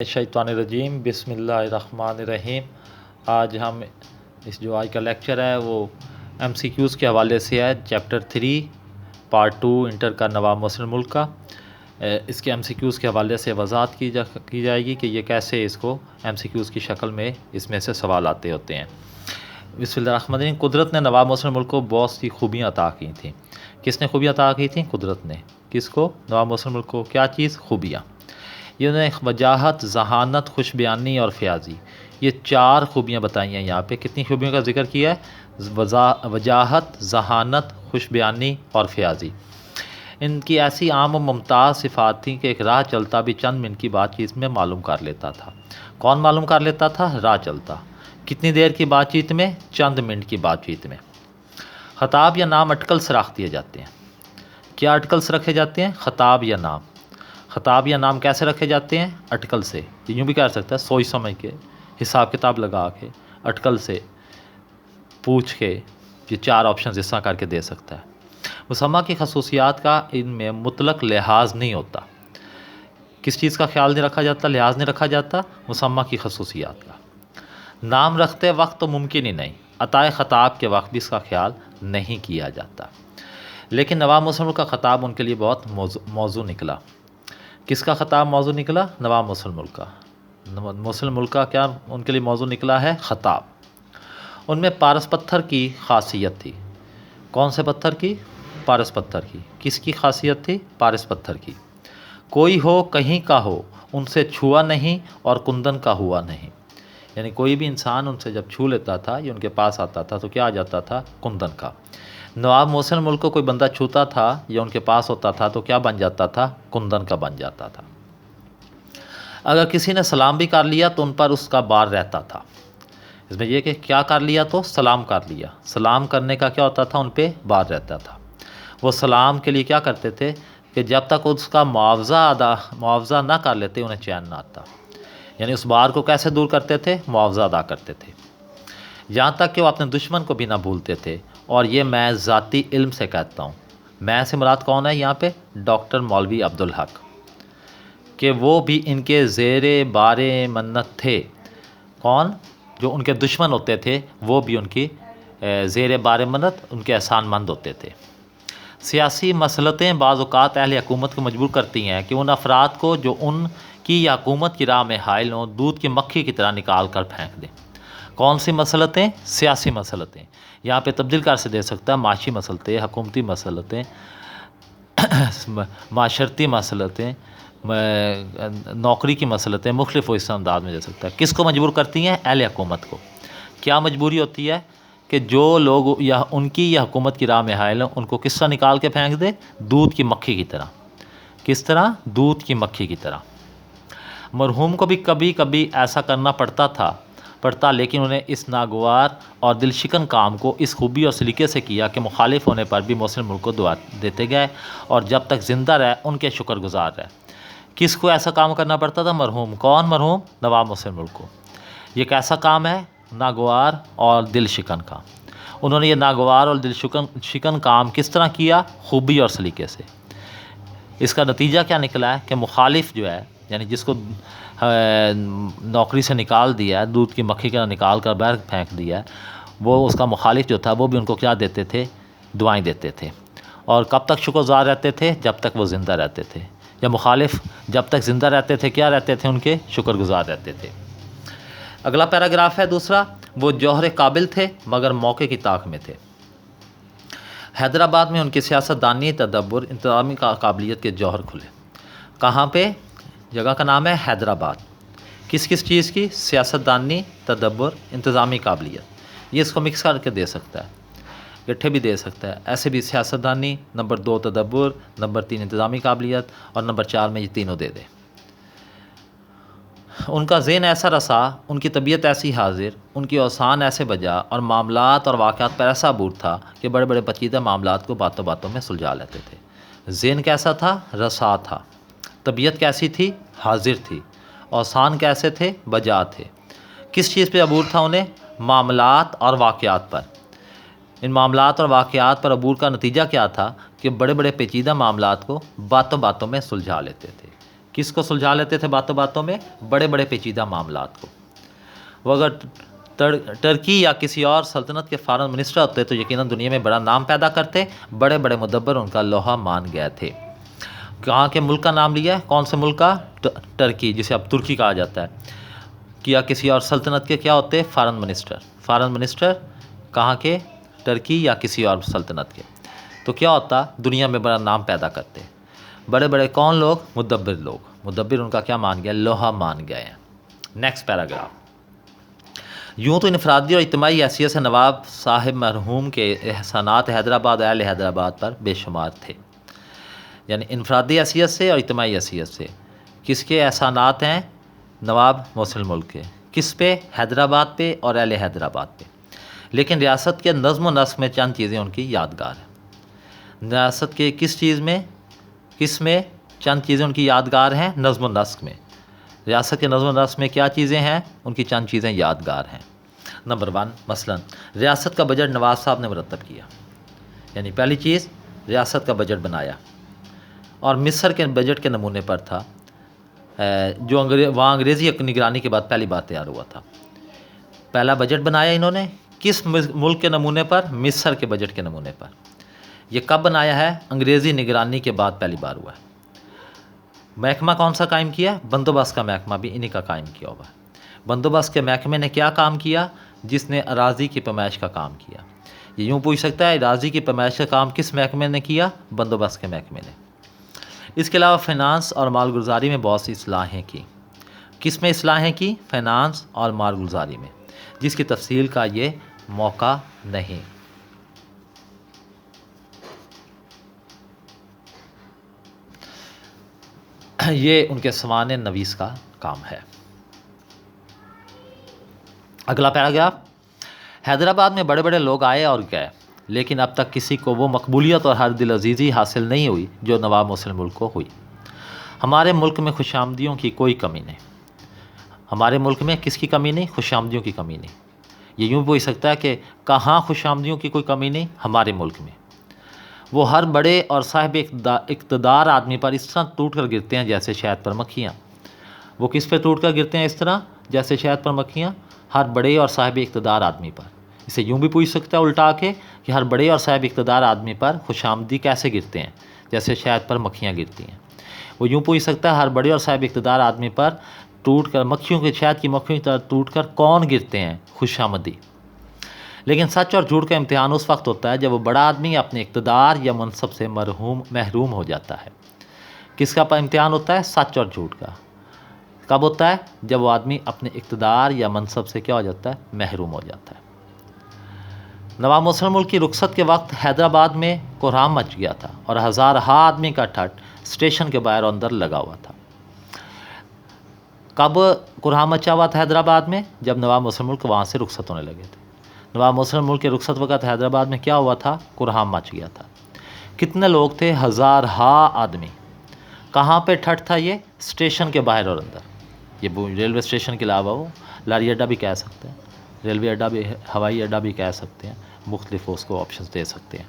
شیطان الرجیم بسم اللہ الرحمن الرحیم۔ آج ہم جو آج کا لیکچر ہے وہ ایم سی کیوز کے حوالے سے ہے، چیپٹر 3 پارٹ 2 انٹر کا نواب محسن الملک کا۔ اس کے ایم سی کیوز کے حوالے سے وضاحت کی جائے گی کہ یہ کیسے اس کو ایم سی کیوز کی شکل میں اس میں سے سوال آتے ہوتے ہیں۔ بسم اللہ الرحمن الرحیم۔ قدرت نے نواب محسن الملک کو بہت سی خوبیاں عطا کی تھیں۔ کس نے خوبیاں عطا کی تھیں؟ قدرت نے۔ کس کو؟ نواب محسن الملک کو۔ کیا چیز؟ خوبیاں۔ یہ انہوں نے وجاہت، ذہانت، خوش بیانی اور فیاضی، یہ 4 خوبیاں بتائی ہیں یہاں پہ۔ کتنی خوبیوں کا ذکر کیا ہے؟ وجاہت، ذہانت، خوش بیانی اور فیاضی۔ ان کی ایسی عام و ممتاز صفات تھیں کہ ایک راہ چلتا بھی چند منٹ کی بات چیت میں معلوم کر لیتا تھا۔ کون معلوم کر لیتا تھا؟ راہ چلتا۔ کتنی دیر کی بات چیت میں؟ چند منٹ کی بات چیت میں۔ خطاب یا نام اٹکل سے رکھ دیے جاتے ہیں۔ کیا اٹکل سے رکھے جاتے ہیں؟ خطاب یا نام۔ خطاب یا نام کیسے رکھے جاتے ہیں؟ اٹکل سے۔ یوں بھی کہہ سکتا ہے سوچ سمجھ کے، حساب کتاب لگا کے، اٹکل سے پوچھ کے، یہ 4 آپشنز اس طرح کر کے دے سکتا ہے۔ مسمہ کی خصوصیات کا ان میں مطلق لحاظ نہیں ہوتا۔ کس چیز کا خیال نہیں رکھا جاتا؟ لحاظ نہیں رکھا جاتا مسمہ کی خصوصیات کا۔ نام رکھتے وقت تو ممکن ہی نہیں، عطائے خطاب کے وقت بھی اس کا خیال نہیں کیا جاتا۔ لیکن نواب محسن الملک کا خطاب ان کے لیے بہت موضوع نکلا۔ کس کا خطاب موضوع نکلا؟ نواب محسن الملک کا۔ محسن الملک کا کیا ان کے لیے موضوع نکلا ہے؟ خطاب۔ ان میں پارس پتھر کی خاصیت تھی۔ کون سے پتھر کی؟ پارس پتھر کی۔ کس کی خاصیت تھی؟ پارس پتھر کی۔ کوئی ہو کہیں کا ہو، ان سے چھوا نہیں اور کندن کا ہوا نہیں۔ یعنی کوئی بھی انسان ان سے جب چھو لیتا تھا یا ان کے پاس آتا تھا تو کیا آ جاتا تھا؟ کندن کا۔ نواب محسن الملک کو کوئی بندہ چھوتا تھا یا ان کے پاس ہوتا تھا تو کیا بن جاتا تھا؟ کندن کا بن جاتا تھا۔ اگر کسی نے سلام بھی کر لیا تو ان پر اس کا بار رہتا تھا۔ اس میں یہ کہ کیا کر لیا تو سلام کر لیا، سلام کرنے کا کیا ہوتا تھا؟ ان پہ بار رہتا تھا۔ وہ سلام کے لیے کیا کرتے تھے کہ جب تک اس کا معاوضہ نہ کر لیتے انہیں چین نہ آتا۔ یعنی اس بار کو کیسے دور کرتے تھے؟ معاوضہ ادا کرتے تھے۔ یہاں تک کہ وہ اپنے دشمن کو بھی نہ بھولتے تھے، اور یہ میں ذاتی علم سے کہتا ہوں۔ میں سے مراد کون ہے یہاں پہ؟ ڈاکٹر مولوی عبدالحق، کہ وہ بھی ان کے زیر بار منت تھے۔ کون؟ جو ان کے دشمن ہوتے تھے وہ بھی ان کی زیر بار منت، ان کے احسان مند ہوتے تھے۔ سیاسی مصلحتیں بعض اوقات اہل حکومت کو مجبور کرتی ہیں کہ ان افراد کو جو ان کی یا حکومت کی راہ میں حائل ہوں دودھ کی مکھی کی طرح نکال کر پھینک دیں۔ کون سی مصلحتیں؟ سیاسی مصلحتیں۔ یہاں پہ تبدیل کر سے دے سکتا ہے معاشی مصلحتیں، حکومتی مصلحتیں، معاشرتی مصلحتیں، نوکری کی مصلحتیں، مختلف اس انداز میں دے سکتا ہے۔ کس کو مجبور کرتی ہیں؟ اہل حکومت کو۔ کیا مجبوری ہوتی ہے؟ کہ جو لوگ یا ان کی یا حکومت کی راہ میں حائل ہیں ان کو کس طرح نکال کے پھینک دے؟ دودھ کی مکھی کی طرح۔ کس طرح؟ دودھ کی مکھی کی طرح۔ مرحوم کو بھی کبھی کبھی ایسا کرنا پڑتا، لیکن انہیں اس ناگوار اور دل شکن کام کو اس خوبی اور سلیقے سے کیا کہ مخالف ہونے پر بھی محسن الملک کو دعا دیتے گئے، اور جب تک زندہ رہے ان کے شکر گزار رہے۔ کس کو ایسا کام کرنا پڑتا تھا؟ مرحوم۔ کون مرحوم؟ نواب محسن الملک کو۔ یہ کیسا کام ہے؟ ناگوار اور دل شکن کام۔ انہوں نے یہ ناگوار اور دل شکن کام کس طرح کیا؟ خوبی اور سلیقے سے۔ اس کا نتیجہ کیا نکلا ہے کہ مخالف جو ہے، یعنی جس کو نوکری سے نکال دیا ہے، دودھ کی مکھی کا نکال کر باہر پھینک دیا ہے، وہ اس کا مخالف جو تھا وہ بھی ان کو کیا دیتے تھے؟ دعائیں دیتے تھے۔ اور کب تک شکر گزار رہتے تھے؟ جب تک وہ زندہ رہتے تھے۔ یا مخالف جب تک زندہ رہتے تھے کیا رہتے تھے؟ ان کے شکر گزار رہتے تھے۔ اگلا پیراگراف ہے دوسرا، وہ جوہر قابل تھے مگر موقع کی طاق میں تھے۔ حیدرآباد میں ان کی سیاست دانی، تدبر، انتظامی قابلیت کے جوہر کھلے۔ کہاں پہ؟ جگہ کا نام ہے حیدرآباد۔ کس چیز کی؟ سیاست دانی، تدبر، انتظامی قابلیت۔ یہ اس کو مکس کر کے دے سکتا ہے، گٹھے بھی دے سکتا ہے۔ ایسے بھی سیاست دانی، نمبر 2 تدبر، نمبر 3 انتظامی قابلیت، اور نمبر 4 میں یہ تینوں دے دے۔ ان کا ذہن ایسا رسا، ان کی طبیعت ایسی حاضر، ان کی اوسان ایسے بجا، اور معاملات اور واقعات پر ایسا عبور تھا کہ بڑے بڑے پیچیدہ معاملات کو باتوں باتوں میں سلجھا لیتے تھے۔ ذہن کیسا تھا؟ رسا تھا۔ طبیعت کیسی تھی؟ حاضر تھی۔ اوسان کیسے تھے؟ بجا تھے۔ کس چیز پہ عبور تھا انہیں؟ معاملات اور واقعات پر۔ ان معاملات اور واقعات پر عبور کا نتیجہ کیا تھا کہ بڑے بڑے پیچیدہ معاملات کو باتوں باتوں میں سلجھا لیتے تھے۔ کس کو سلجھا لیتے تھے باتوں باتوں میں؟ بڑے بڑے پیچیدہ معاملات کو۔ وہ اگر ٹرکی یا کسی اور سلطنت کے فارن منسٹر ہوتے تو یقیناً دنیا میں بڑا نام پیدا کرتے، بڑے بڑے مدبر ان کا لوہا مان گئے تھے۔ کہاں کے ملک کا نام لیا ہے؟ کون سے ملک کا؟ ٹرکی، جسے اب ترکی کہا جاتا ہے۔ یا کسی اور سلطنت کے کیا ہوتے؟ Foreign minister. فارن منسٹر کہاں کے؟ ٹرکی یا کسی اور سلطنت کے۔ تو کیا ہوتا؟ دنیا میں بڑا نام پیدا کرتے۔ بڑے بڑے کون لوگ؟ مدبر لوگ۔ مدبر ان کا کیا مان گیا؟ لوہا مان گئے ہیں۔ Next paragraph. یوں تو انفرادی اور اجتماعی حیثیت سے نواب صاحب مرحوم کے احسانات حیدرآباد اہل حیدرآباد پر بے شمار تھے۔ یعنی انفرادی حیثیت سے اور اجتماعی حیثیت سے کس کے احسانات ہیں؟ نواب محسن الملک کے۔ کس پہ؟ حیدرآباد پہ اور اہل حیدرآباد پہ۔ لیکن ریاست کے نظم و نسق میں چند چیزیں ان کی یادگار ہیں۔ ریاست کے کس چیز میں؟ کس میں چند چیزیں ان کی یادگار ہیں؟ نظم و نسق میں۔ ریاست کے نظم و نسق میں کیا چیزیں ہیں؟ ان کی چند چیزیں یادگار ہیں۔ نمبر 1، مثلا ریاست کا بجٹ نواز صاحب نے مرتب کیا۔ یعنی پہلی چیز، ریاست کا بجٹ بنایا، اور مصر کے بجٹ کے نمونے پر تھا، جو وہاں انگریزی نگرانی کے بعد پہلی بار تیار ہوا تھا۔ پہلا بجٹ بنایا انہوں نے کس ملک کے نمونے پر؟ مصر کے بجٹ کے نمونے پر۔ یہ کب بنایا ہے؟ انگریزی نگرانی کے بعد پہلی بار ہوا ہے۔ محکمہ کون سا قائم کیا؟ بندوبست کا محکمہ بھی انہی کا قائم کیا ہوا ہے۔ بندوبست کے محکمے نے کیا کام کیا؟ جس نے اراضی کی پیمائش کا کام کیا۔ یہ یوں پوچھ سکتا ہے اراضی کی پیمائش کا کام کس محکمے نے کیا؟ بندوبست کے محکمے نے۔ اس کے علاوہ فائنانس اور مال گزاری میں بہت سی اصلاحیں کی۔ کس میں اصلاحیں کی؟ فائنانس اور مال گزاری میں، جس کی تفصیل کا یہ موقع نہیں۔ یہ ان کے سوانح نویس کا کام ہے۔ اگلا پیراگراف۔ حیدرآباد میں بڑے بڑے لوگ آئے اور گئے، لیکن اب تک کسی کو وہ مقبولیت اور ہر دل عزیزی حاصل نہیں ہوئی جو نواب محسن الملک کو ہوئی۔ ہمارے ملک میں خوش آمدیوں کی کوئی کمی نہیں۔ ہمارے ملک میں کس کی کمی نہیں؟ خوش آمدیوں کی کمی نہیں۔ یہ یوں پوچھ سکتا ہے کہ کہاں خوش آمدیوں کی کوئی کمی نہیں؟ ہمارے ملک میں۔ وہ ہر بڑے اور صاحب اقتدار آدمی پر اس طرح ٹوٹ کر گرتے ہیں جیسے شہد پر مکھیاں۔ وہ کس پہ ٹوٹ کر گرتے ہیں اس طرح جیسے شہد پر مکھیاں؟ ہر بڑے اور صاحب اقتدار آدمی پر۔ اسے یوں بھی پوچھ سکتا ہے الٹا کے کہ ہر بڑے اور صاحب اقتدار آدمی پر خوش آمدی کیسے گرتے ہیں؟ جیسے شہد پر مکھیاں گرتی ہیں۔ وہ یوں پوچھ سکتا ہے ہر بڑے اور صاحب اقتدار آدمی پر ٹوٹ کر مکھیوں کے شہد کی مکھیوں کی طرح ٹوٹ کر کون گرتے ہیں؟ خوش آمدی۔ لیکن سچ اور جھوٹ کا امتحان اس وقت ہوتا ہے جب وہ بڑا آدمی اپنے اقتدار یا منصب سے محروم ہو جاتا ہے۔ کس کا امتحان ہوتا ہے؟ سچ اور جھوٹ کا۔ کب ہوتا ہے؟ جب وہ آدمی اپنے اقتدار یا منصب سے کیا ہو جاتا ہے؟ محروم ہو جاتا ہے۔ نواب محسن الملک کی رخصت کے وقت حیدرآباد میں کوہرام مچ گیا تھا اور ہزارہا آدمی کا ٹھٹ اسٹیشن کے باہر اندر لگا ہوا تھا۔ کب کوہرام مچا ہوا تھا حیدرآباد میں؟ جب نواب محسن الملک وہاں سے رخصت ہونے لگے تھے۔ نواب محسن الملک کے رخصت وقت حیدرآباد میں کیا ہوا تھا؟ کوہرام مچ گیا تھا۔ کتنے لوگ تھے؟ ہزارہا آدمی۔ کہاں پہ ٹھٹ تھا یہ؟ اسٹیشن کے باہر اور اندر۔ یہ ریلوے اسٹیشن کے علاوہ وہ لاری اڈا بھی کہہ سکتے ہیں، ریلوے اڈا بھی، ہوائی اڈا بھی کہہ سکتے ہیں، مختلف اس کو آپشنز دے سکتے ہیں۔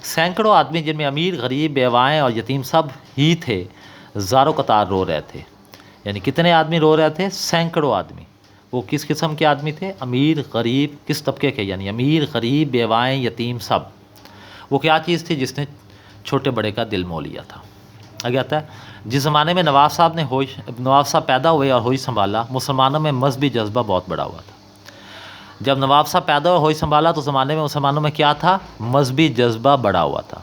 سینکڑوں آدمی جن میں امیر، غریب، بیوائیں اور یتیم سب ہی تھے، زاروں قطار رو رہے تھے۔ یعنی کتنے آدمی رو رہے تھے؟ سینکڑوں آدمی۔ وہ کس قسم کے آدمی تھے؟ امیر، غریب، کس طبقے کے؟ یعنی امیر، غریب، بیوائیں، یتیم سب۔ وہ کیا چیز تھی جس نے چھوٹے بڑے کا دل مول لیا تھا؟ آگے آتا ہے جس زمانے میں نواب صاحب پیدا ہوئے اور ہوئی سنبھالا، مسلمانوں میں مذہبی جذبہ بہت بڑا ہوا تھا۔ جب نواب صاحب پیدا ہوئے ہوئی سنبھالا تو زمانے میں مسلمانوں میں کیا تھا؟ مذہبی جذبہ بڑا ہوا تھا۔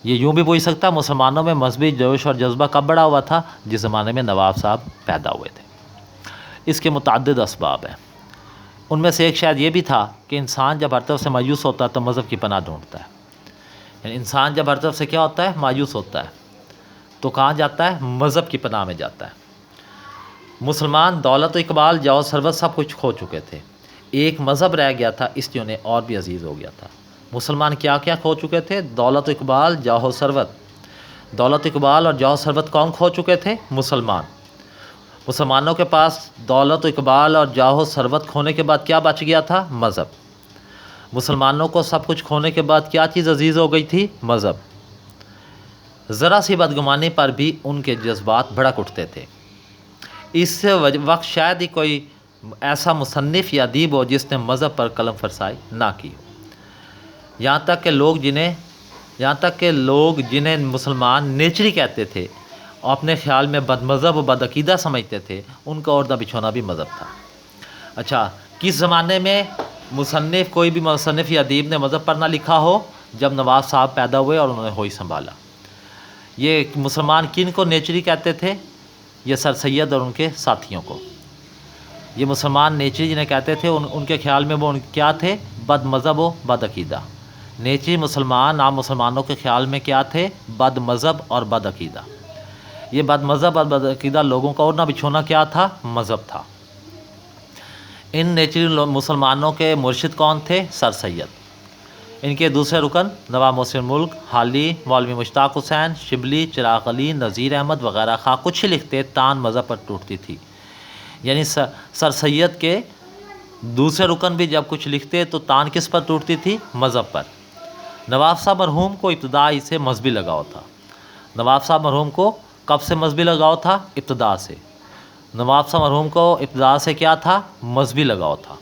یہ یوں بھی پوچھ سکتا ہے مسلمانوں میں مذہبی جوش اور جذبہ کب بڑا ہوا تھا؟ جس زمانے میں نواب صاحب پیدا ہوئے تھے۔ اس کے متعدد اسباب ہیں۔ ان میں سے ایک شاید یہ بھی تھا کہ انسان جب ہر طرف سے مایوس ہوتا ہے تو مذہب کی پناہ ڈھونڈتا ہے۔ یعنی انسان جب ہر طرف سے کیا ہوتا ہے؟ مایوس ہوتا ہے تو کہاں جاتا ہے؟ مذہب کی پناہ میں جاتا ہے۔ مسلمان دولت و اقبال، جاہ و ثروت سب کچھ کھو چکے تھے، ایک مذہب رہ گیا تھا، اس لیے انہیں اور بھی عزیز ہو گیا تھا۔ مسلمان کیا کیا کھو چکے تھے؟ دولت و اقبال، جاہ و ثروت۔ دولت و اقبال اور جاہ و ثروت کون کھو چکے تھے؟ مسلمان۔ مسلمانوں کے پاس دولت و اقبال اور جاہ و ثروت کھونے کے بعد کیا بچ گیا تھا؟ مذہب۔ مسلمانوں کو سب کچھ کھونے کے بعد کیا چیز عزیز ہو گئی تھی؟ مذہب۔ ذرا سی بدگمانی پر بھی ان کے جذبات بھڑک اٹھتے تھے۔ اس وقت شاید ہی کوئی ایسا مصنف یا ادیب ہو جس نے مذہب پر قلم فرسائی نہ کی ہو۔ یہاں تک کہ لوگ جنہیں مسلمان نیچری کہتے تھے اور اپنے خیال میں بد مذہب و بد عقیدہ سمجھتے تھے، ان کا اوردہ بچھونا بھی مذہب تھا۔ اچھا، کس زمانے میں کوئی بھی مصنف یا ادیب نے مذہب پر نہ لکھا ہو؟ جب نواب صاحب پیدا ہوئے اور انہوں نے ہوئی سنبھالا۔ یہ مسلمان کن کو نیچری کہتے تھے؟ یہ سر سید اور ان کے ساتھیوں کو۔ یہ مسلمان نیچری جنہیں کہتے تھے، ان کے خیال میں وہ کیا تھے؟ بد مذہب و بد عقیدہ۔ نیچری مسلمان عام مسلمانوں کے خیال میں کیا تھے؟ بد مذہب اور بد عقیدہ۔ یہ بد مذہب اور بد عقیدہ لوگوں کا اور نہ بچھونا کیا تھا؟ مذہب تھا۔ ان نیچری مسلمانوں کے مرشد کون تھے؟ سر سید۔ ان کے دوسرے رکن نواب محسن ملک، حالی، مولوی مشتاق حسین، شبلی، چراغ علی، نذیر احمد وغیرہ خواہ کچھ ہی لکھتے تان مذہب پر ٹوٹتی تھی۔ یعنی سر سید کے دوسرے رکن بھی جب کچھ لکھتے تو تان کس پر ٹوٹتی تھی؟ مذہب پر۔ نواب صاحب مرحوم کو ابتدا سے مذہبی لگاؤ تھا۔ نواب صاحب مرحوم کو کب سے مذہبی لگاؤ تھا؟ ابتدا سے۔ نواب صاحب مرحوم کو ابتدا سے کیا تھا؟ مذہبی لگاؤ تھا۔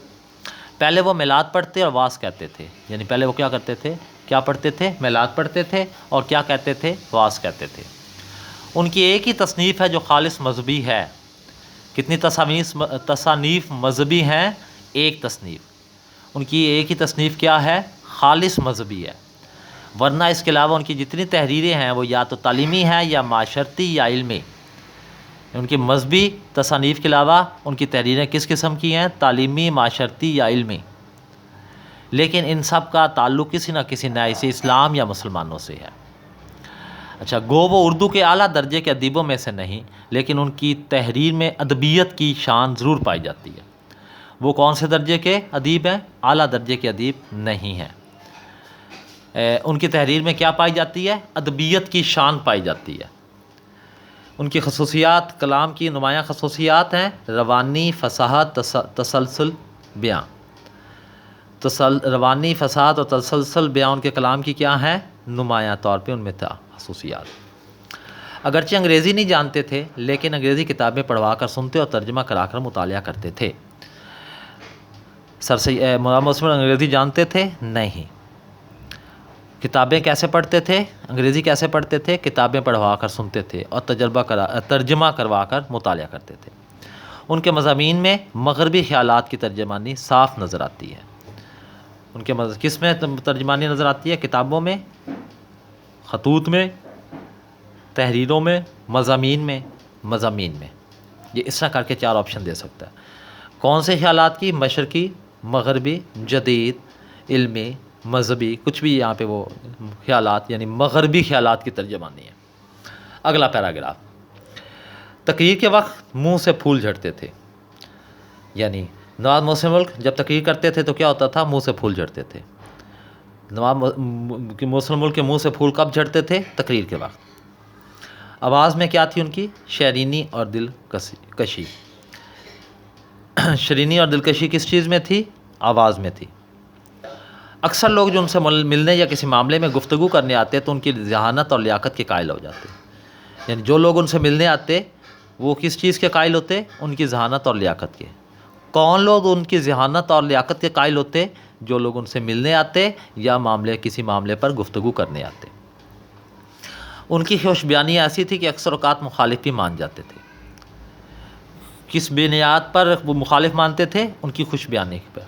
پہلے وہ میلاد پڑھتے اور واعظ کہتے تھے۔ یعنی پہلے وہ کیا کرتے تھے؟ کیا پڑھتے تھے؟ میلاد پڑھتے تھے اور کیا کہتے تھے؟ واعظ کہتے تھے۔ ان کی ایک ہی تصنیف ہے جو خالص مذہبی ہے۔ کتنی تصانیف مذہبی ہیں؟ ایک تصنیف۔ ان کی ایک ہی تصنیف کیا ہے؟ خالص مذہبی ہے۔ ورنہ اس کے علاوہ ان کی جتنی تحریریں ہیں وہ یا تو تعلیمی ہیں یا معاشرتی یا علمی۔ ان کی مذہبی تصانیف کے علاوہ ان کی تحریریں کس قسم کی ہیں؟ تعلیمی، معاشرتی یا علمی۔ لیکن ان سب کا تعلق کسی نہ کسی نئے سے اسلام یا مسلمانوں سے ہے۔ اچھا، گو وہ اردو کے اعلیٰ درجے کے ادیبوں میں سے نہیں، لیکن ان کی تحریر میں ادبیت کی شان ضرور پائی جاتی ہے۔ وہ کون سے درجے کے ادیب ہیں؟ اعلیٰ درجے کے ادیب نہیں ہیں۔ ان کی تحریر میں کیا پائی جاتی ہے؟ ادبیت کی شان پائی جاتی ہے۔ ان کی خصوصیات، کلام کی نمایاں خصوصیات ہیں: روانی، فصاحت، تسلسل بیان۔ روانی، فصاحت اور تسلسل بیان ان کے کلام کی کیا ہیں؟ نمایاں طور پہ ان میں تھا خصوصیات۔ اگرچہ انگریزی نہیں جانتے تھے، لیکن انگریزی کتابیں پڑھوا کر سنتے اور ترجمہ کرا کر مطالعہ کرتے تھے۔ مولانا محسن انگریزی جانتے تھے؟ نہیں۔ کتابیں کیسے پڑھتے تھے؟ انگریزی کیسے پڑھتے تھے؟ کتابیں پڑھوا کر سنتے تھے اور ترجمہ کروا کر مطالعہ کرتے تھے۔ ان کے مضامین میں مغربی خیالات کی ترجمانی صاف نظر آتی ہے۔ ان کے کس میں ترجمانی نظر آتی ہے؟ کتابوں میں، خطوط میں، تحریروں میں، مضامین میں۔ یہ اس طرح کر کے 4 آپشن دے سکتا ہے۔ کون سے خیالات کی؟ مشرقی، مغربی، جدید، علمی، مذہبی، کچھ بھی یہاں پہ وہ خیالات یعنی مغربی خیالات کی ترجمانی ہے۔ اگلا پیراگراف، تقریر کے وقت منہ سے پھول جھڑتے تھے۔ یعنی نواب محسن ملک جب تقریر کرتے تھے تو کیا ہوتا تھا؟ منہ سے پھول جھڑتے تھے۔ نواب محسن ملک کے منہ سے پھول کب جھڑتے تھے؟ تقریر کے وقت۔ آواز میں کیا تھی ان کی؟ شیرینی اور دلکشی۔ شیرینی اور دلکشی کس چیز میں تھی؟ آواز میں تھی۔ اکثر لوگ جو ان سے ملنے یا کسی معاملے میں گفتگو کرنے آتے تو ان کی ذہانت اور لیاقت کے قائل ہو جاتے۔ یعنی جو لوگ ان سے ملنے آتے وہ کس چیز کے قائل ہوتے؟ ان کی ذہانت اور لیاقت کے۔ کون لوگ ان کی ذہانت اور لیاقت کے قائل ہوتے؟ جو لوگ ان سے ملنے آتے یا کسی معاملے پر گفتگو کرنے آتے۔ ان کی خوش بیانی ایسی تھی کہ اکثر اوقات مخالف بھی مان جاتے تھے۔ کس بنیاد پر وہ مخالف مانتے تھے؟ ان کی خوش بیانی پر۔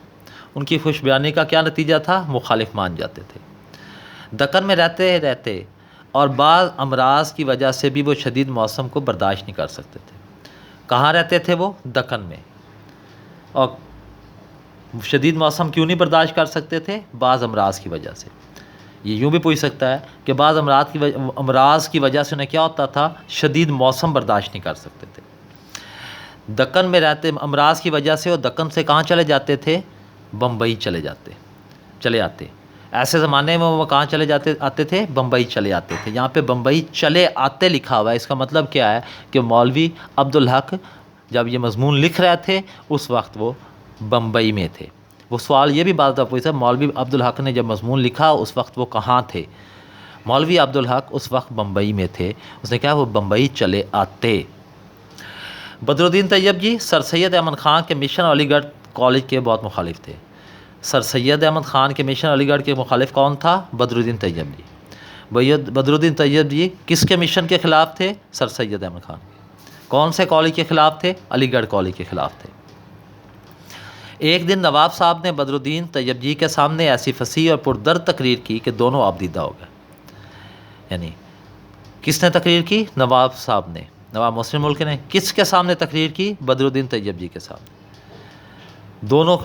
ان کی خوش بیانی کا کیا نتیجہ تھا؟ مخالف مان جاتے تھے۔ دکن میں رہتے اور بعض امراض کی وجہ سے بھی وہ شدید موسم کو برداشت نہیں کر سکتے تھے۔ کہاں رہتے تھے وہ؟ دکن میں۔ اور شدید موسم کیوں نہیں برداشت کر سکتے تھے؟ بعض امراض کی وجہ سے۔ یہ یوں بھی پوچھ سکتا ہے کہ بعض امراض کی وجہ سے انہیں کیا ہوتا تھا؟ شدید موسم برداشت نہیں کر سکتے تھے۔ دکن میں رہتے امراض کی وجہ سے وہ دکن سے کہاں چلے جاتے تھے؟ بمبئی چلے آتے۔ ایسے زمانے میں وہ کہاں آتے تھے؟ بمبئی چلے آتے تھے۔ یہاں پہ بمبئی چلے آتے لکھا ہوا ہے، اس کا مطلب کیا ہے کہ مولوی عبدالحق جب یہ مضمون لکھ رہے تھے اس وقت وہ بمبئی میں تھے۔ وہ سوال یہ بھی بات پوچھا، مولوی عبدالحق نے جب مضمون لکھا اس وقت وہ کہاں تھے؟ مولوی عبدالحق اس وقت بمبئی میں تھے. اس نے کہا وہ بمبئی چلے آتے. بدر الدین طیب جی سر سید احمد خان کے مشن علی گڑھ کالج کے بہت مخالف تھے. سر سید احمد خان کے مشن علی گڑھ کے مخالف کون تھا؟ بدر الدین طیب جی. بدر الدین طیب جی کس کے مشن کے خلاف تھے؟ سر سید احمد خان کے. کون سے کالج کے خلاف تھے؟ علی گڑھ کالج کے خلاف تھے. ایک دن نواب صاحب نے بدر الدین طیب جی کے سامنے ایسی فصیح اور پردرد تقریر کی کہ دونوں آبدیدہ ہو گئے. یعنی کس نے تقریر کی؟ نواب صاحب نے، نواب محسن ملک نے. کس کے سامنے تقریر کی؟ بدر الدین طیب جی کے سامنے. دونوں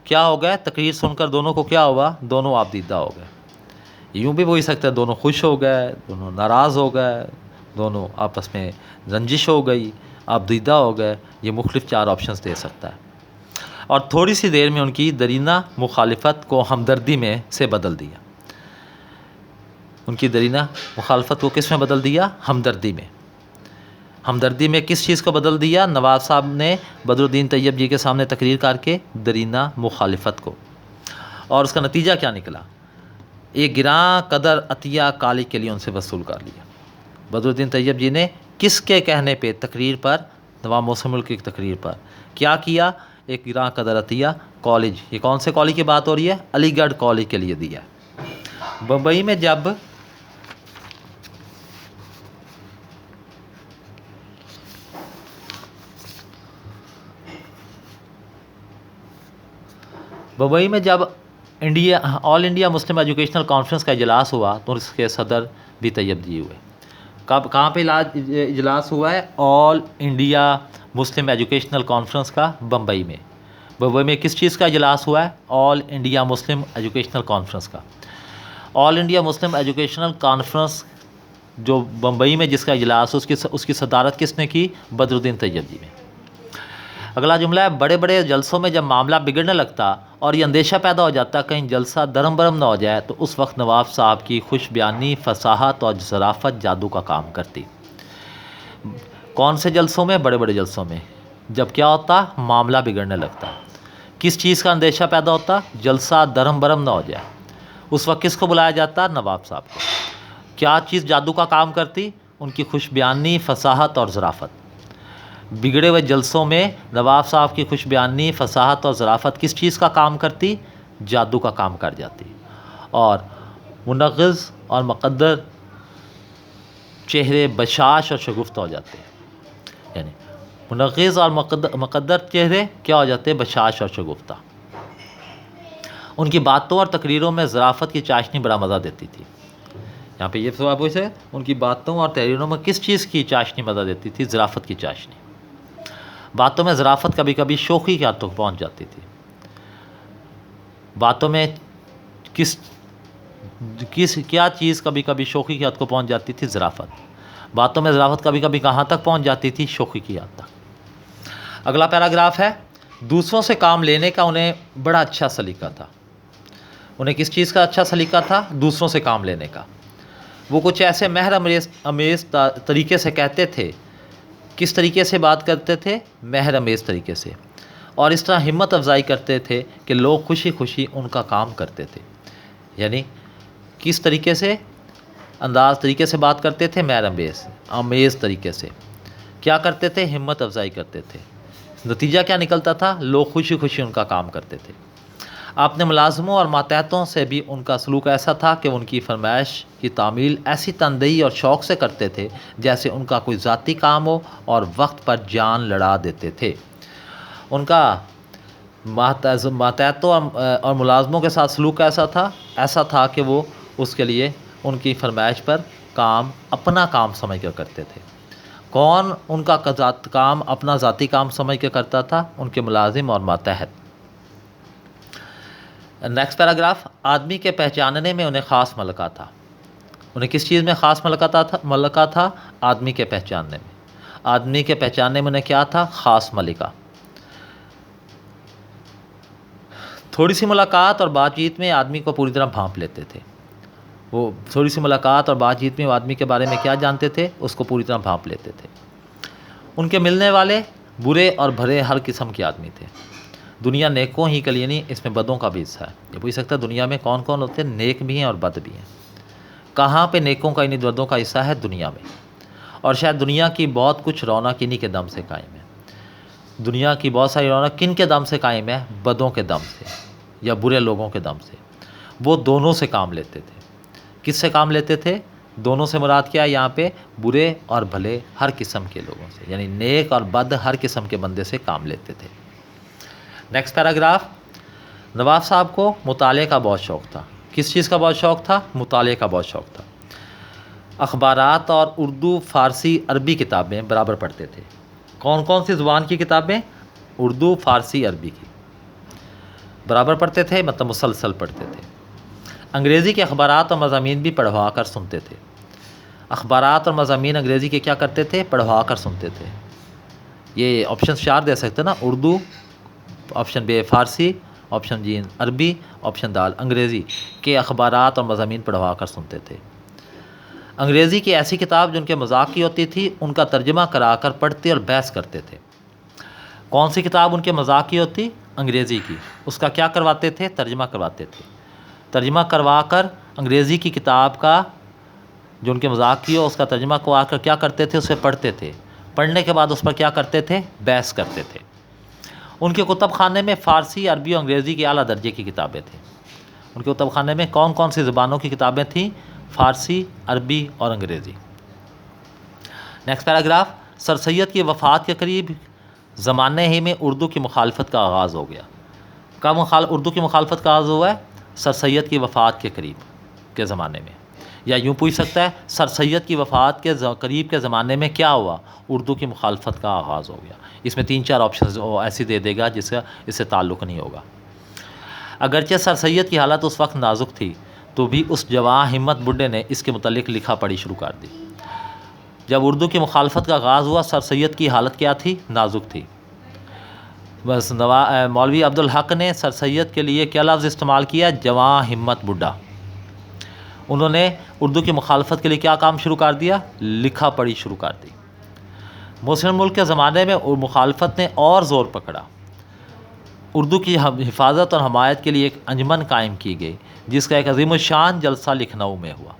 کیا ہو گئے؟ تقریر سن کر دونوں کو کیا ہوا؟ دونوں آبدیدہ ہو گئے. یوں بھی وہی سکتا ہے دونوں خوش ہو گئے، دونوں ناراض ہو گئے، دونوں آپس میں رنجش ہو گئی، آبدیدہ ہو گئے. یہ مختلف 4 آپشنز دے سکتا ہے. اور تھوڑی سی دیر میں ان کی درینہ مخالفت کو ہمدردی میں سے بدل دیا. ان کی درینہ مخالفت کو کس میں بدل دیا؟ ہمدردی میں. ہمدردی میں کس چیز کو بدل دیا؟ نواب صاحب نے بدر الدین طیب جی کے سامنے تقریر کر کے درینہ مخالفت کو. اور اس کا نتیجہ کیا نکلا؟ ایک گراں قدر عطیہ کالج کے لیے ان سے وصول کر لیا. بدر الدین طیب جی نے کس کے کہنے پہ؟ تقریر پر، نواب محسن ملک کی تقریر پر کیا کیا؟ ایک گراں قدر عطیہ کالج. یہ کون سے کالج کی بات ہو رہی ہے؟ علی گڑھ کالج کے لیے دیا. بمبئی میں جب آل انڈیا مسلم ایجوکیشنل کانفرنس کا اجلاس ہوا تو اس کے صدر بھی طیب جی ہوئے. کہاں پہ اجلاس ہوا ہے؟ آل انڈیا مسلم ایجوکیشنل کانفرنس کا بمبئی میں. بمبئی میں کس چیز کا اجلاس ہوا ہے؟ آل انڈیا مسلم ایجوکیشنل کانفرنس کا. آل انڈیا مسلم ایجوکیشنل کانفرنس جو بمبئی میں جس کا اجلاس اس کی صدارت کس نے کی؟ بدر الدین طیب جی نے. اگلا جملہ ہے بڑے بڑے جلسوں میں جب معاملہ بگڑنے لگتا اور یہ اندیشہ پیدا ہو جاتا کہیں جلسہ درم برم نہ ہو جائے تو اس وقت نواب صاحب کی خوش بیانی، فصاحت اور ظرافت جادو کا کام کرتی. کون سے جلسوں میں؟ بڑے بڑے جلسوں میں. جب کیا ہوتا؟ معاملہ بگڑنے لگتا. کس چیز کا اندیشہ پیدا ہوتا؟ جلسہ درم برم نہ ہو جائے. اس وقت کس کو بلایا جاتا؟ نواب صاحب کو. کیا چیز جادو کا کام کرتی؟ ان کی خوش بیانی، فصاحت اور ظرافت. بگڑے ہوئے جلسوں میں نواب صاحب کی خوش بیانی، فصاحت اور ظرافت کس چیز کا کام کرتی؟ جادو کا کام کر جاتی. اور منغز اور مقدر چہرے بشاش اور شگفتہ ہو جاتے ہیں. یعنی منغز اور مقدر چہرے کیا ہو جاتے ہیں؟ بشاش اور شگفتہ. ان کی باتوں اور تقریروں میں ظرافت کی چاشنی بڑا مزہ دیتی تھی. یہاں پہ یہ سوال پوچھے ان کی باتوں اور تحریروں میں کس چیز کی چاشنی مزہ دیتی تھی؟ ظرافت کی چاشنی. باتوں میں ظرافت کبھی کبھی شوخی کے حد تک پہنچ جاتی تھی. باتوں میں کیا چیز کبھی کبھی شوخی کی حد کو پہنچ جاتی تھی؟ ظرافت. باتوں میں ظرافت کبھی کبھی کہاں تک پہنچ جاتی تھی؟ شوخی کی حد تک. اگلا پیراگراف ہے دوسروں سے کام لینے کا انہیں بڑا اچھا سلیقہ تھا. انہیں کس چیز کا اچھا سلیقہ تھا؟ دوسروں سے کام لینے کا. وہ کچھ ایسے مہر امیز طریقے سے کہتے تھے. کس طریقے سے بات کرتے تھے؟ مہر امیز طریقے سے. اور اس طرح ہمت افزائی کرتے تھے کہ لوگ خوشی خوشی ان کا کام کرتے تھے. یعنی کس طریقے سے؟ طریقے سے بات کرتے تھے؟ مہر امیز طریقے سے. کیا کرتے تھے؟ ہمت افزائی کرتے تھے. نتیجہ کیا نکلتا تھا؟ لوگ خوشی خوشی ان کا کام کرتے تھے. اپنے ملازموں اور ماتحتوں سے بھی ان کا سلوک ایسا تھا کہ ان کی فرمائش کی تعمیل ایسی تندہی اور شوق سے کرتے تھے جیسے ان کا کوئی ذاتی کام ہو اور وقت پر جان لڑا دیتے تھے. ان کا ماتحتوں اور ملازموں کے ساتھ سلوک ایسا تھا کہ وہ اس کے لیے ان کی فرمائش پر کام اپنا کام سمجھ کر کرتے تھے. کون ان کا کام اپنا ذاتی کام سمجھ کے کرتا تھا؟ ان کے ملازم اور ماتحت. نیکسٹ پیراگراف آدمی کے پہچاننے میں انہیں خاص ملکہ تھا. انہیں کس چیز میں خاص ملکہ تھا؟ آدمی کے پہچاننے میں. آدمی کے پہچاننے میں انہیں کیا تھا؟ خاص ملکہ. تھوڑی سی ملاقات اور بات چیت میں آدمی کو پوری طرح بھانپ لیتے تھے. وہ تھوڑی سی ملاقات اور بات چیت میں وہ آدمی کے بارے میں کیا جانتے تھے؟ اس کو پوری طرح بھانپ لیتے تھے. ان کے ملنے والے برے اور بھرے ہر قسم کے آدمی تھے. دنیا نیکوں ہی کے لیے نہیں، اس میں بدوں کا بھی حصہ ہے. یہ پوچھ سکتا ہے دنیا میں کون کون ہوتے ہیں؟ نیک بھی ہیں اور بد بھی ہیں. کہاں پہ نیکوں کا انہیں بدوں کا حصہ ہے؟ دنیا میں. اور شاید دنیا کی بہت کچھ رونق انہی کے دم سے قائم ہے. دنیا کی بہت ساری رونق کن کے دم سے قائم ہے؟ بدوں کے دم سے یا برے لوگوں کے دم سے. وہ دونوں سے کام لیتے تھے. کس سے کام لیتے تھے؟ دونوں سے مراد کیا ہے یہاں پہ؟ برے اور بھلے ہر قسم کے لوگوں سے، یعنی نیک اور بد ہر قسم کے بندے سے کام لیتے تھے. Next paragraph. نواب صاحب کو مطالعے کا بہت شوق تھا. کس چیز کا بہت شوق تھا؟ مطالعے کا بہت شوق تھا. اخبارات اور اردو، فارسی، عربی کتابیں برابر پڑھتے تھے. کون کون سی زبان کی کتابیں؟ اردو، فارسی، عربی کی برابر پڑھتے تھے، مطلب مسلسل پڑھتے تھے. انگریزی کے اخبارات اور مضامین بھی پڑھوا کر سنتے تھے. اخبارات اور مضامین انگریزی کے کیا کرتے تھے؟ پڑھوا کر سنتے تھے. یہ آپشن 4 دے سکتے نا، اردو، آپشن بے فارسی، آپشن جی عربی، آپشن دال انگریزی کے اخبارات اور مضامین پڑھوا کر سنتے تھے. انگریزی کی ایسی کتاب جو ان کے مذاق کی ہوتی تھی ان کا ترجمہ کرا کر پڑھتے اور بحث کرتے تھے. کون سی کتاب ان کے مذاق کی ہوتی؟ انگریزی کی. اس کا کیا کرواتے تھے؟ ترجمہ کرواتے تھے. ترجمہ کروا کر انگریزی کی کتاب کا جو ان کے مذاق کی ہو اس کا ترجمہ کروا کر کیا کرتے تھے؟ اسے پڑھتے تھے. پڑھنے کے بعد اس پر کیا کرتے تھے؟ بحث کرتے تھے. ان کے کتب خانے میں فارسی، عربی اور انگریزی کی اعلیٰ درجے کی کتابیں تھیں. ان کے کتب خانے میں کون کون سی زبانوں کی کتابیں تھیں؟ فارسی، عربی اور انگریزی. Next paragraph. سر سید کی وفات کے قریب زمانے ہی میں اردو کی مخالفت کا آغاز ہو گیا. کب اردو کی مخالفت کا آغاز ہوا ہے؟ سر سید کی وفات کے قریب کے زمانے میں. یا یوں پوچھ سکتا ہے سر سید کی وفات کے قریب کے زمانے میں کیا ہوا؟ اردو کی مخالفت کا آغاز ہو گیا. اس میں 3-4 آپشنز ایسی دے دے گا جس کا اس سے تعلق نہیں ہوگا. اگرچہ سر سید کی حالت اس وقت نازک تھی تو بھی اس جواں ہمت بڈھے نے اس کے متعلق لکھا پڑھی شروع کر دی. جب اردو کی مخالفت کا آغاز ہوا سر سید کی حالت کیا تھی؟ نازک تھی. بس مولوی عبدالحق نے سر سید کے لیے کیا لفظ استعمال کیا؟ جواں ہمت بڈھا. انہوں نے اردو کی مخالفت کے لیے کیا کام شروع کر دیا؟ لکھا پڑھی شروع کر دی. مسلم ملک کے زمانے میں مخالفت نے اور زور پکڑا. اردو کی حفاظت اور حمایت کے لیے ایک انجمن قائم کی گئی جس کا ایک عظیم الشان جلسہ لکھنؤ میں ہوا.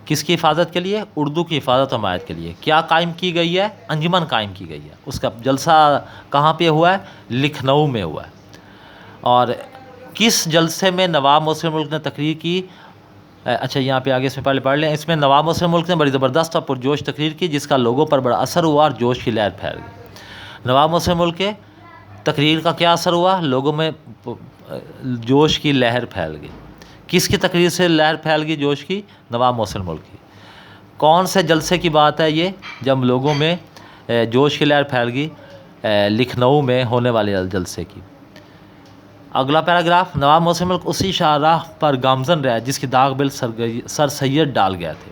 کس کی حفاظت کے لیے؟ اردو کی حفاظت اور حمایت کے لیے کیا قائم کی گئی ہے؟ انجمن قائم کی گئی ہے. اس کا جلسہ کہاں پہ ہوا ہے؟ لکھنؤ میں ہوا ہے. اور کس جلسے میں نواب مسلم ملک نے تقریر کی؟ اچھا یہاں پہ آگے اس میں پہلے پڑھ لیں. اس میں نواب مسلم ملک نے بڑی زبردست اور پرجوش تقریر کی جس کا لوگوں پر بڑا اثر ہوا اور جوش کی لہر پھیل گئی. نواب مسلم ملک کے تقریر کا کیا اثر ہوا؟ لوگوں میں جوش کی لہر پھیل گئی. کس کی تقریر سے لہر پھیل گئی جوش کی؟ نواب مسلم ملک کی. کون سے جلسے کی بات ہے یہ جب لوگوں میں جوش کی لہر پھیل گئی؟ لکھنؤ میں ہونے والے جلسے کی. اگلا پیراگراف. نواب مسلم ملک اسی شاہراہ پر گامزن رہے جس کی داغ بل سر سید ڈال گیا تھے.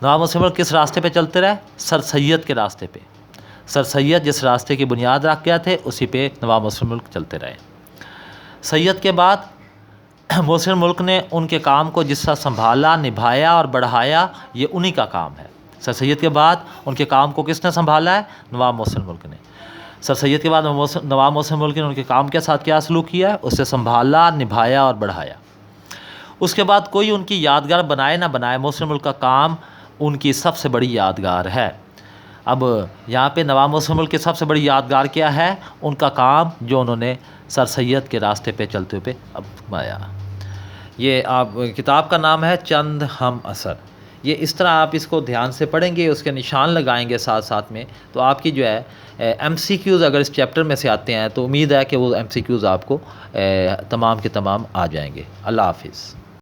نواب مسلم ملک کس راستے پہ چلتے رہے؟ سر سید کے راستے پہ. سر سید جس راستے کی بنیاد رکھ گیا تھے اسی پہ نواب مسلم ملک چلتے رہے. سید کے بعد مسلم ملک نے ان کے کام کو جس طرح سنبھالا، نبھایا اور بڑھایا یہ انہی کا کام ہے. سر سید کے بعد ان کے کام کو کس نے سنبھالا ہے؟ نواب مسلم ملک نے. سر سید کے بعد نواب مسلم ملک نے ان کے کام کے ساتھ کیا سلوک کیا ہے؟ اسے سنبھالا، نبھایا اور بڑھایا. اس کے بعد کوئی ان کی یادگار بنائے نہ بنائے مسلم ملک کا کام ان کی سب سے بڑی یادگار ہے. اب یہاں پہ نواب مسلم ملک کی سب سے بڑی یادگار کیا ہے؟ ان کا کام جو انہوں نے سر سید کے راستے پہ چلتے ہوئے اب آیا. یہ آپ کتاب کا نام ہے چند ہم اثر. یہ اس طرح آپ اس کو دھیان سے پڑھیں گے، اس کے نشان لگائیں گے ساتھ ساتھ میں، تو آپ کی جو ہے ایم سی کیوز اگر اس چیپٹر میں سے آتے ہیں تو امید ہے کہ وہ ایم سی کیوز آپ کو تمام کے تمام آ جائیں گے. اللہ حافظ.